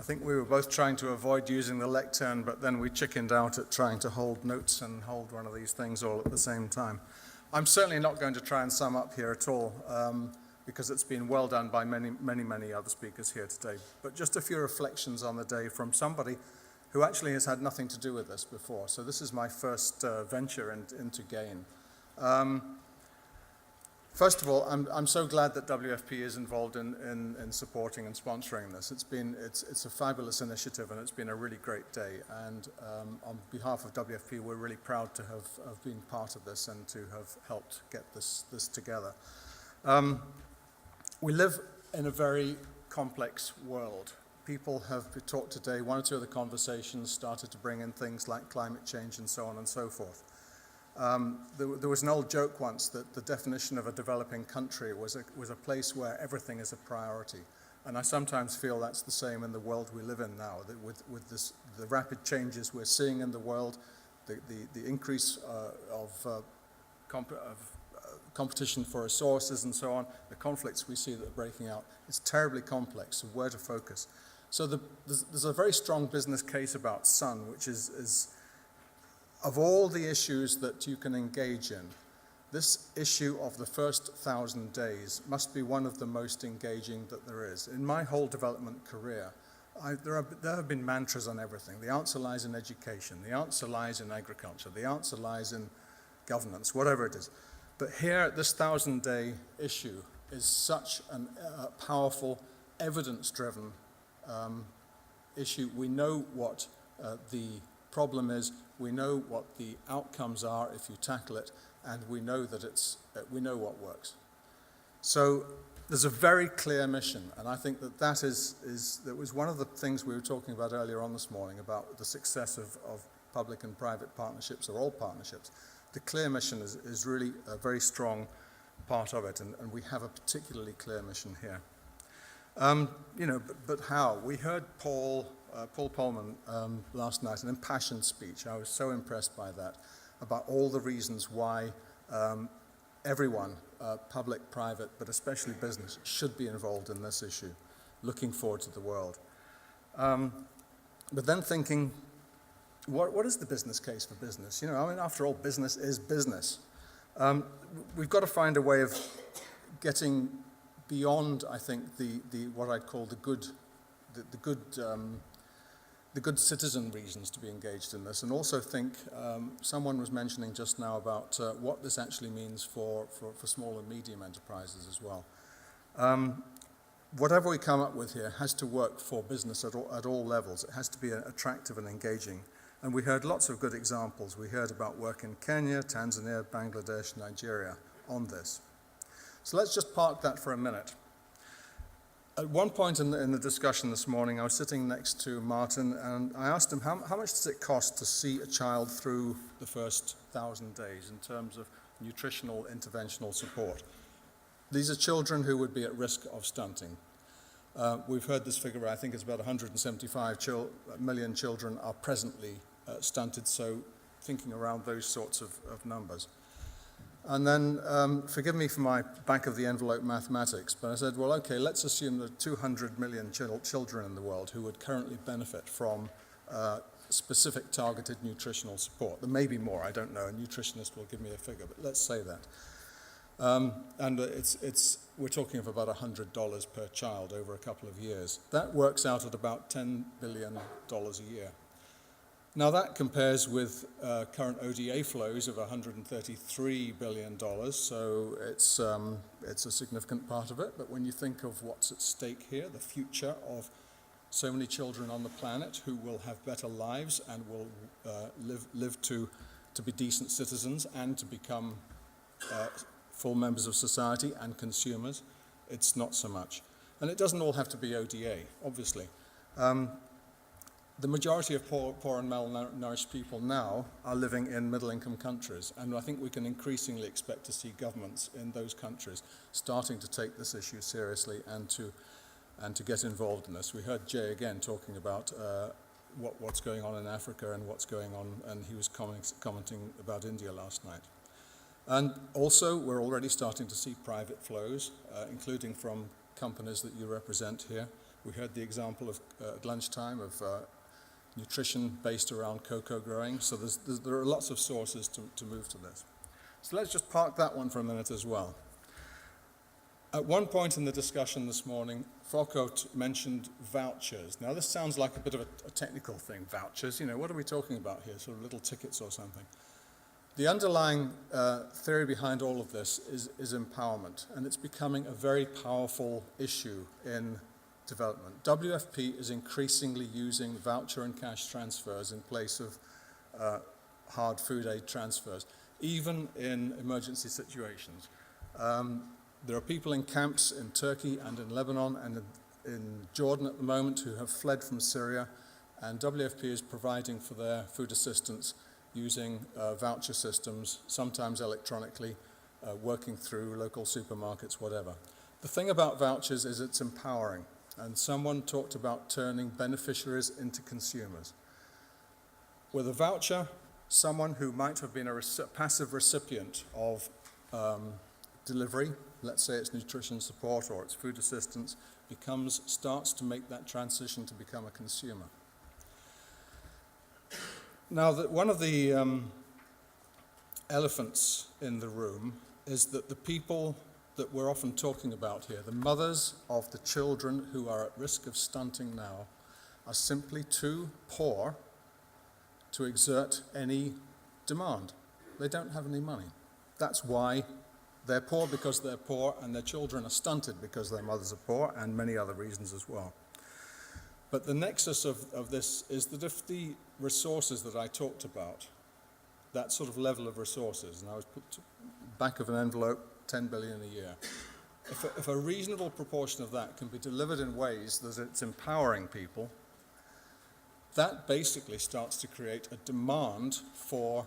I think we were both trying to avoid using the lectern, but then we chickened out at trying to hold notes and hold one of these things all at the same time. I'm certainly not going to try and sum up here at all, because it's been well done by many other speakers here today. But just a few reflections on the day from somebody who actually has had nothing to do with this before. So this is my first venture into GAIN. First of all, I'm so glad that WFP is involved in supporting and sponsoring this. It's a fabulous initiative, and it's been a really great day. And on behalf of WFP, we're really proud to have been part of this and to have helped get this together. We live in a very complex world. People have talked today, one or two of the conversations started to bring in things like climate change and so on and so forth. There was an old joke once that the definition of a developing country was a place where everything is a priority. And I sometimes feel that's the same in the world we live in now, that with the rapid changes we're seeing in the world, the increase of competition for resources and so on, the conflicts we see that are breaking out, it's terribly complex, so where to focus. So there's a very strong business case about sun, which is of all the issues that you can engage in, this issue of the first 1,000 days must be one of the most engaging that there is. In my whole development career, there have been mantras on everything. The answer lies in education. The answer lies in agriculture. The answer lies in governance, whatever it is. But here, this 1,000-day issue is such a powerful, evidence-driven issue. We know what the problem is. We know what the outcomes are if you tackle it, and we know that we know what works. So there's a very clear mission, and I think that was one of the things we were talking about earlier on this morning about the success of public and private partnerships, or all partnerships. The clear mission is really a very strong part of it, and we have a particularly clear mission here. But how? We heard Paul Polman last night, an impassioned speech. I was so impressed by that, about all the reasons why everyone, public, private, but especially business, should be involved in this issue, looking forward to the world. But then thinking, what is the business case for business? After all, business is business. We've got to find a way of getting beyond, I think, what I'd call the good citizen reasons to be engaged in this, and also think, someone was mentioning just now about what this actually means for small and medium enterprises as well. Whatever we come up with here has to work for business at all levels. It has to be attractive and engaging. And we heard lots of good examples. We heard about work in Kenya, Tanzania, Bangladesh, Nigeria on this. So let's just park that for a minute. At one point in the discussion this morning, I was sitting next to Martin, and I asked him, how much does it cost to see a child through the first 1,000 days in terms of nutritional interventional support? These are children who would be at risk of stunting. We've heard this figure, I think it's about 175 million children are presently stunted, so thinking around those sorts of numbers. And then, forgive me for my back-of-the-envelope mathematics, but I said, well, okay, let's assume there are 200 million children in the world who would currently benefit from specific targeted nutritional support. There may be more, I don't know, a nutritionist will give me a figure, but let's say that. And we're talking of about $100 per child over a couple of years. That works out at about $10 billion a year. Now that compares with current ODA flows of $133 billion, so it's a significant part of it. But when you think of what's at stake here, the future of so many children on the planet who will have better lives and will live to be decent citizens and to become full members of society and consumers, it's not so much. And it doesn't all have to be ODA, obviously. The majority of poor and malnourished people now are living in middle-income countries, and I think we can increasingly expect to see governments in those countries starting to take this issue seriously and to get involved in this. We heard Jay again talking about what's going on in Africa and what's going on, and he was commenting about India last night. And also, we're already starting to see private flows, including from companies that you represent here, We heard the example of at lunchtime of nutrition based around cocoa growing. So there are lots of sources to move to this. So let's just park that one for a minute as well. At one point in the discussion this morning, Foucault mentioned vouchers. Now this sounds like a bit of a technical thing, vouchers. You know, what are we talking about here? Sort of little tickets or something. The underlying theory behind all of this is empowerment, and it's becoming a very powerful issue in development. WFP is increasingly using voucher and cash transfers in place of hard food aid transfers, even in emergency situations. There are people in camps in Turkey and in Lebanon and in Jordan at the moment who have fled from Syria, and WFP is providing for their food assistance using voucher systems, sometimes electronically, working through local supermarkets, whatever. The thing about vouchers is it's empowering, and someone talked about turning beneficiaries into consumers. With a voucher, someone who might have been a passive recipient of delivery, let's say it's nutrition support or it's food assistance, starts to make that transition to become a consumer. Now, one of the elephants in the room is that the people that we're often talking about here, the mothers of the children who are at risk of stunting now, are simply too poor to exert any demand. They don't have any money. That's why they're poor, because they're poor, and their children are stunted because their mothers are poor, and many other reasons as well. But the nexus of this is that if the resources that I talked about, that sort of level of resources, and I was put back of an envelope, 10 billion a year, if a reasonable proportion of that can be delivered in ways that it's empowering people, that basically starts to create a demand for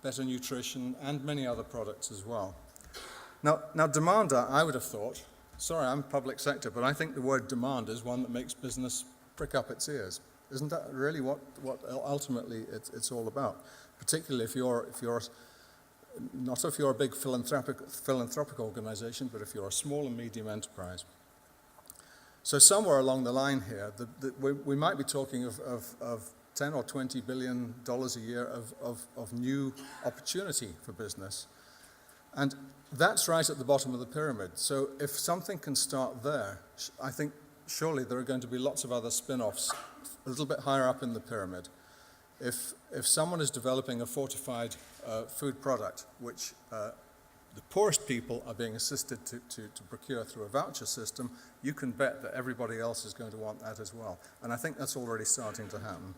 better nutrition and many other products as well. Now demand, I would have thought, sorry, I'm public sector, but I think the word demand is one that makes business prick up its ears. Isn't that really what ultimately it's all about? Particularly if you're not if you're a big philanthropic organization, but if you're a small and medium enterprise. So somewhere along the line here, we might be talking of 10 or 20 billion dollars a year of new opportunity for business. And that's right at the bottom of the pyramid. So if something can start there, I think surely there are going to be lots of other spin-offs a little bit higher up in the pyramid. If someone is developing a fortified food product, which the poorest people are being assisted to procure through a voucher system, you can bet that everybody else is going to want that as well. And I think that's already starting to happen.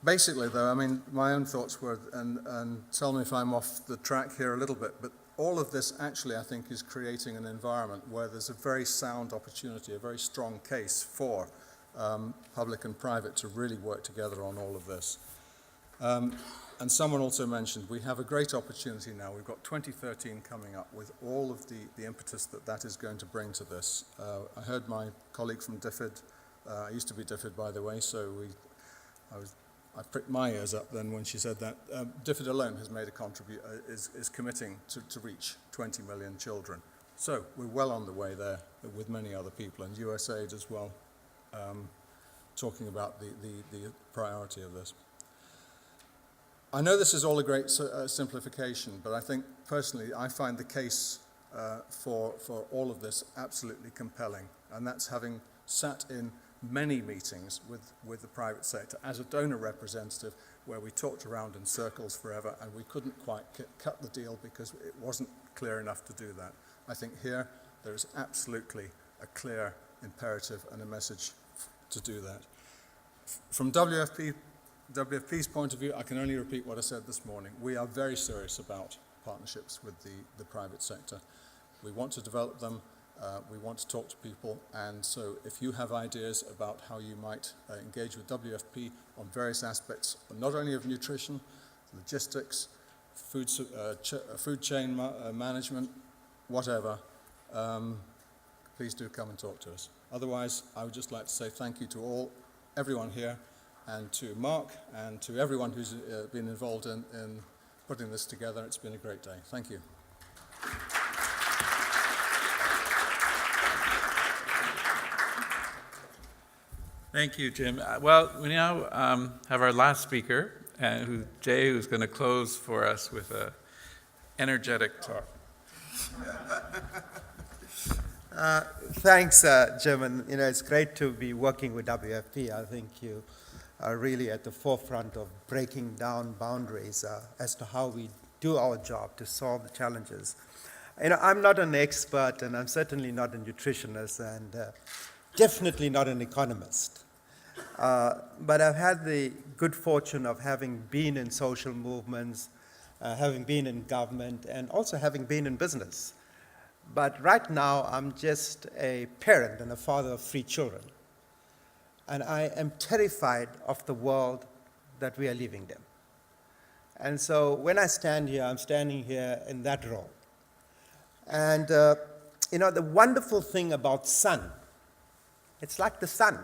Basically, though, I mean, my own thoughts were, and tell me if I'm off the track here a little bit, but all of this actually, I think, is creating an environment where there's a very sound opportunity, a very strong case for public and private to really work together on all of this. And someone also mentioned we have a great opportunity now. We've got 2013 coming up with all of the impetus that is going to bring to this. I heard my colleague from DFID, I used to be DFID, by the way, so I pricked my ears up then when she said that. DFID alone has made a is committing to reach 20 million children. So we're well on the way there with many other people, and USAID as well, talking about the priority of this. I know this is all a great simplification, but I think personally I find the case for all of this absolutely compelling, and that's having sat in many meetings with the private sector as a donor representative, where we talked around in circles forever and we couldn't quite cut the deal because it wasn't clear enough to do that. I think here there is absolutely a clear imperative and a message to do that. From WFP's point of view, I can only repeat what I said this morning. We are very serious about partnerships with the private sector. We want to develop them. We want to talk to people, and so if you have ideas about how you might engage with WFP on various aspects, not only of nutrition, logistics, food chain management, whatever, please do come and talk to us. Otherwise, I would just like to say thank you to everyone here, and to Mark, and to everyone who's been involved in putting this together. It's been a great day. Thank you. Thank you, Jim. Well, we now have our last speaker, Jay, who's going to close for us with an energetic talk. Thanks, Jim. And, it's great to be working with WFP. I think you are really at the forefront of breaking down boundaries as to how we do our job to solve the challenges. I'm not an expert, and I'm certainly not a nutritionist, and definitely not an economist. But I've had the good fortune of having been in social movements, having been in government, and also having been in business. But right now, I'm just a parent and a father of 3 children. And I am terrified of the world that we are living in. And so when I stand here, I'm standing here in that role. And, the wonderful thing about sun, it's like the sun.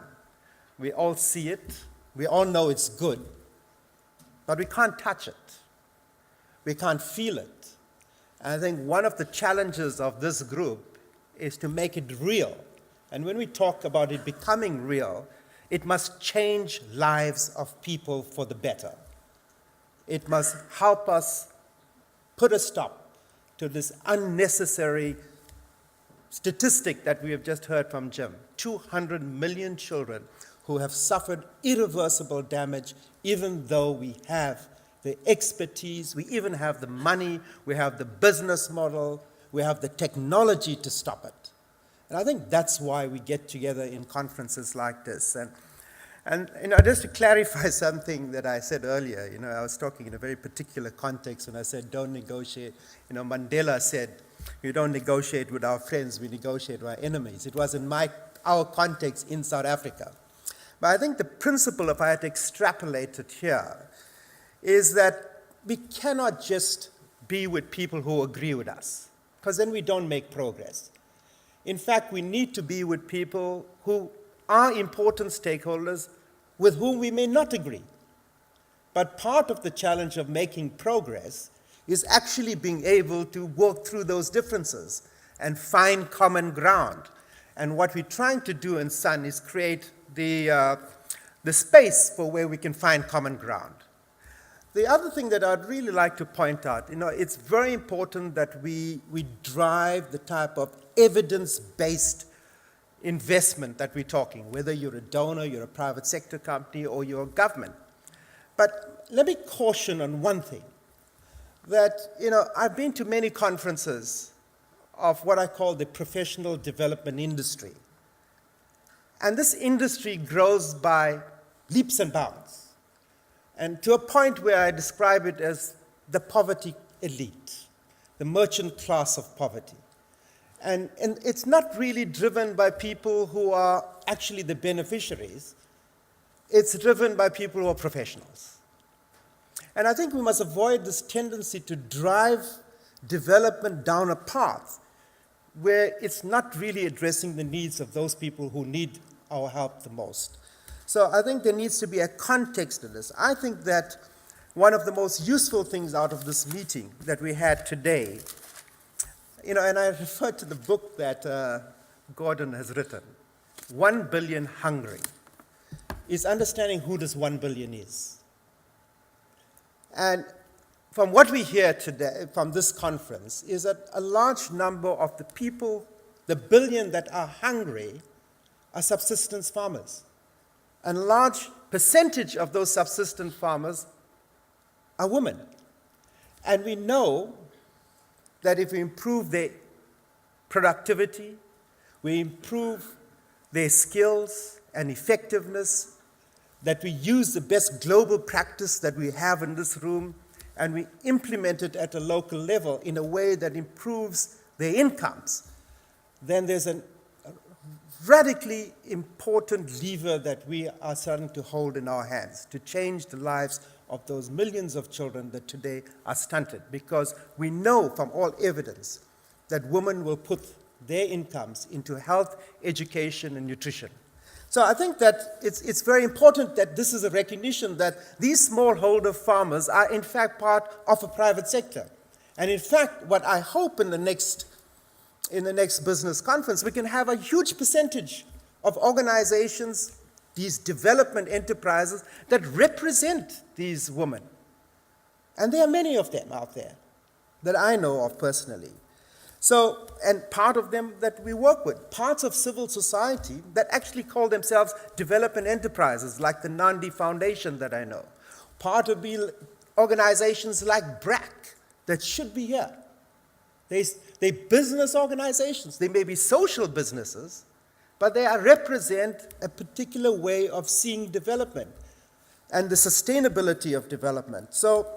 We all see it. We all know it's good. But we can't touch it. We can't feel it. And I think one of the challenges of this group is to make it real. And when we talk about it becoming real, it must change lives of people for the better. It must help us put a stop to this unnecessary statistic that we have just heard from Jim. 200 million children who have suffered irreversible damage, even though we have the expertise, we even have the money, we have the business model, we have the technology to stop it. And I think that's why we get together in conferences like this. And just to clarify something that I said earlier, I was talking in a very particular context when I said don't negotiate. Mandela said, we don't negotiate with our friends, we negotiate with our enemies. It was in our context in South Africa. But I think the principle, if I had to extrapolate it here, is that we cannot just be with people who agree with us, because then we don't make progress. In fact, we need to be with people who are important stakeholders with whom we may not agree. But part of the challenge of making progress is actually being able to work through those differences and find common ground. And what we're trying to do in SUN is create the space for where we can find common ground. The other thing that I'd really like to point out, it's very important that we drive the type of evidence-based investment that we're talking, whether you're a donor, you're a private sector company, or you're a government. But let me caution on one thing, that, I've been to many conferences of what I call the professional development industry. And this industry grows by leaps and bounds. And to a point where I describe it as the poverty elite, the merchant class of poverty. And it's not really driven by people who are actually the beneficiaries. It's driven by people who are professionals. And I think we must avoid this tendency to drive development down a path where it's not really addressing the needs of those people who need our help the most. So I think there needs to be a context to this. I think that one of the most useful things out of this meeting that we had today, and I refer to the book that Gordon has written, 1 Billion Hungry, is understanding who this 1 billion is. And from what we hear today from this conference is that a large number of the people, the billion that are hungry, are subsistence farmers. And a large percentage of those subsistence farmers are women. And we know that if we improve their productivity, we improve their skills and effectiveness, that we use the best global practice that we have in this room, and we implement it at a local level in a way that improves their incomes, then there's a radically important lever that we are starting to hold in our hands to change the lives of those millions of children that today are stunted, because we know from all evidence that women will put their incomes into health, education, and nutrition. So I think that it's very important that this is a recognition that these smallholder farmers are in fact part of a private sector. And in fact, what I hope in the next business conference, we can have a huge percentage of organizations these development enterprises that represent these women. And there are many of them out there that I know of personally. So, and part of them that we work with, parts of civil society that actually call themselves development enterprises, like the Nandi Foundation that I know. Part of the organizations like BRAC that should be here. They're business organizations. They may be social businesses, but they represent a particular way of seeing development and the sustainability of development. So,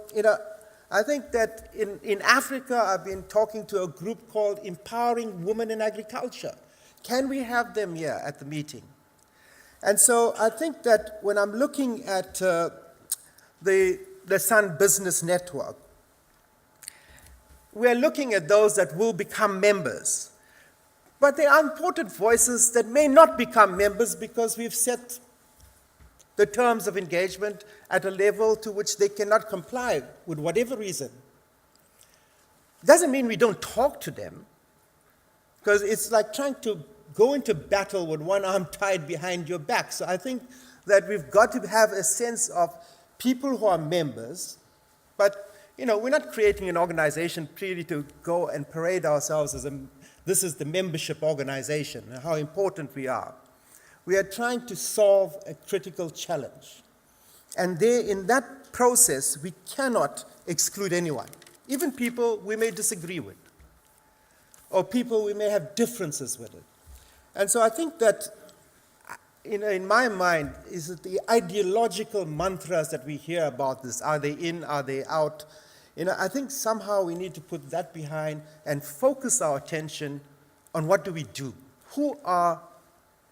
I think that in Africa, I've been talking to a group called Empowering Women in Agriculture. Can we have them here at the meeting? And so I think that when I'm looking at the Sun Business Network, we're looking at those that will become members. But there are important voices that may not become members because we've set the terms of engagement at a level to which they cannot comply with whatever reason. Doesn't mean we don't talk to them, because it's like trying to go into battle with one arm tied behind your back. So I think that we've got to have a sense of people who are members, but we're not creating an organization purely to go and parade ourselves as this is the membership organization and how important we are. We are trying to solve a critical challenge. And there, in that process, we cannot exclude anyone, even people we may disagree with, or people we may have differences with it. And so I think that, in my mind, is that the ideological mantras that we hear about this, are they in, are they out? I think somehow we need to put that behind and focus our attention on what do we do? Who are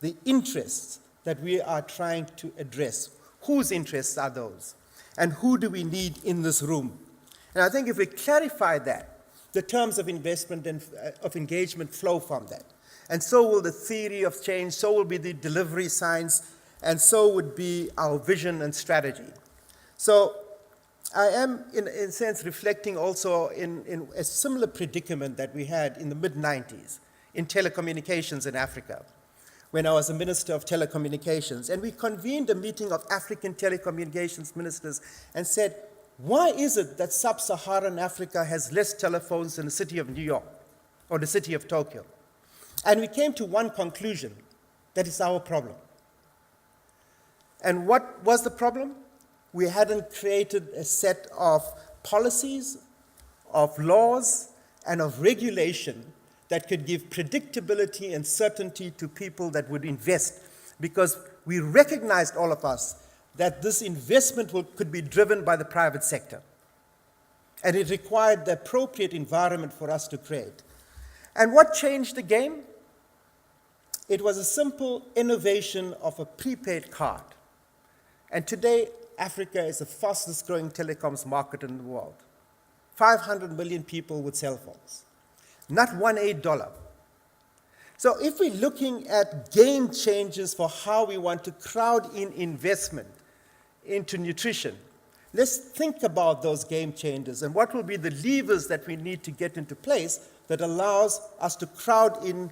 the interests that we are trying to address? Whose interests are those? And who do we need in this room? And I think if we clarify that, the terms of investment and of engagement flow from that. And so will the theory of change, so will be the delivery science, and so would be our vision and strategy. So I am, in a sense, reflecting also in a similar predicament that we had in the mid-90s in telecommunications in Africa, when I was a minister of telecommunications. And we convened a meeting of African telecommunications ministers and said, why is it that sub-Saharan Africa has less telephones than the city of New York or the city of Tokyo? And we came to one conclusion, that it's our problem. And what was the problem? We hadn't created a set of policies, of laws, and of regulation that could give predictability and certainty to people that would invest, because we recognized, all of us, that this investment could be driven by the private sector. And it required the appropriate environment for us to create. And what changed the game? It was a simple innovation of a prepaid card. And today, Africa is the fastest growing telecoms market in the world. 500 million people with cell phones. Not $1 So if we're looking at game changers for how we want to crowd in investment into nutrition, let's think about those game changers and what will be the levers that we need to get into place that allows us to crowd in,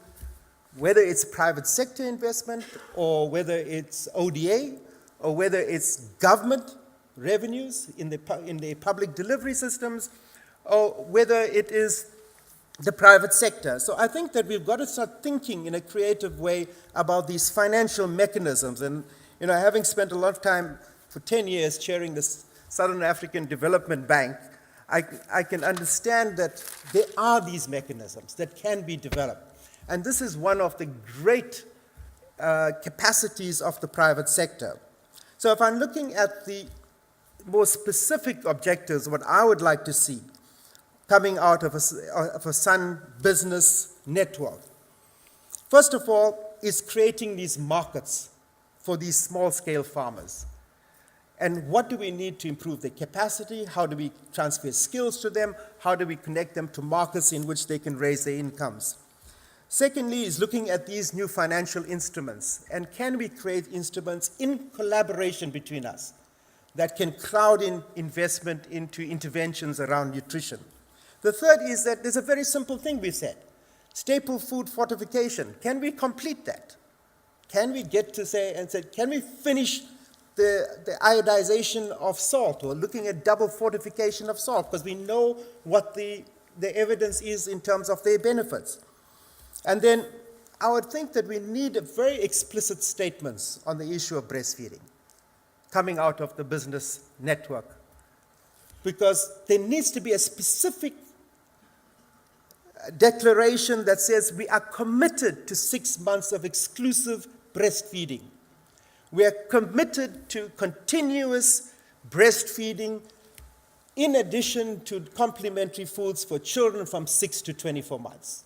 whether it's private sector investment or whether it's ODA or whether it's government revenues in the public delivery systems, or whether it is the private sector. So I think that we've got to start thinking in a creative way about these financial mechanisms. And having spent a lot of time for 10 years chairing the Southern African Development Bank, I can understand that there are these mechanisms that can be developed. And this is one of the great capacities of the private sector. So if I'm looking at the more specific objectives, what I would like to see coming out of a Sun Business Network, first of all, is creating these markets for these small-scale farmers. And what do we need to improve their capacity? How do we transfer skills to them? How do we connect them to markets in which they can raise their incomes? Secondly, is looking at these new financial instruments. And can we create instruments in collaboration between us that can crowd in investment into interventions around nutrition? The third is that there's a very simple thing we said. Staple food fortification. Can we complete that? Can we get to say, can we finish the iodization of salt, or looking at double fortification of salt, because we know what the evidence is in terms of their benefits. And then I would think that we need very explicit statements on the issue of breastfeeding coming out of the business network, because there needs to be a specific declaration that says we are committed to 6 months of exclusive breastfeeding. We are committed to continuous breastfeeding in addition to complementary foods for children from 6 to 24 months.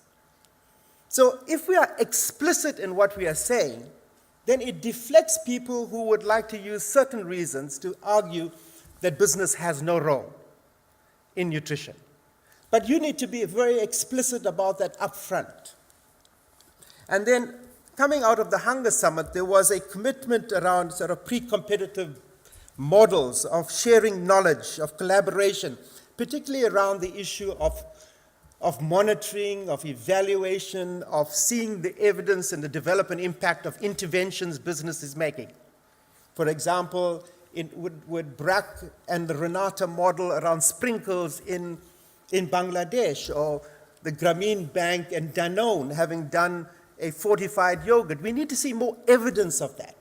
So if we are explicit in what we are saying, then it deflects people who would like to use certain reasons to argue that business has no role in nutrition. But you need to be very explicit about that up front. And then coming out of the Hunger Summit, there was a commitment around sort of pre-competitive models of sharing knowledge, of collaboration, particularly around the issue of monitoring, of evaluation, of seeing the evidence and the development impact of interventions business is making. For example, would Brack and the Renata model around sprinkles in Bangladesh, or the Grameen Bank and Danone having done a fortified yogurt. We need to see more evidence of that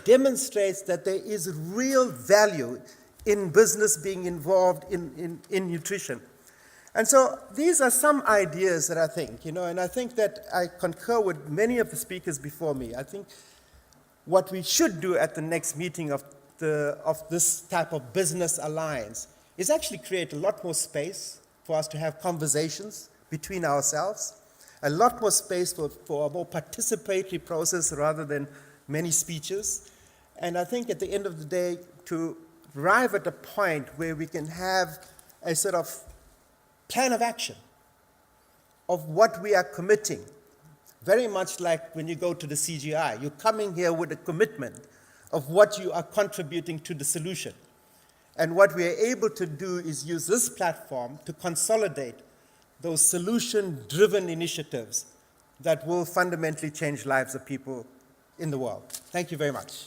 demonstrates that there is real value in business being involved in nutrition. And so these are some ideas that I think, and I think that I concur with many of the speakers before me. I think what we should do at the next meeting of this type of business alliance is actually create a lot more space for us to have conversations between ourselves, a lot more space for a more participatory process rather than many speeches. And I think at the end of the day, to arrive at a point where we can have a sort of plan of action of what we are committing, very much like when you go to the CGI. You're coming here with a commitment of what you are contributing to the solution. And what we are able to do is use this platform to consolidate those solution-driven initiatives that will fundamentally change lives of people in the world. Thank you very much.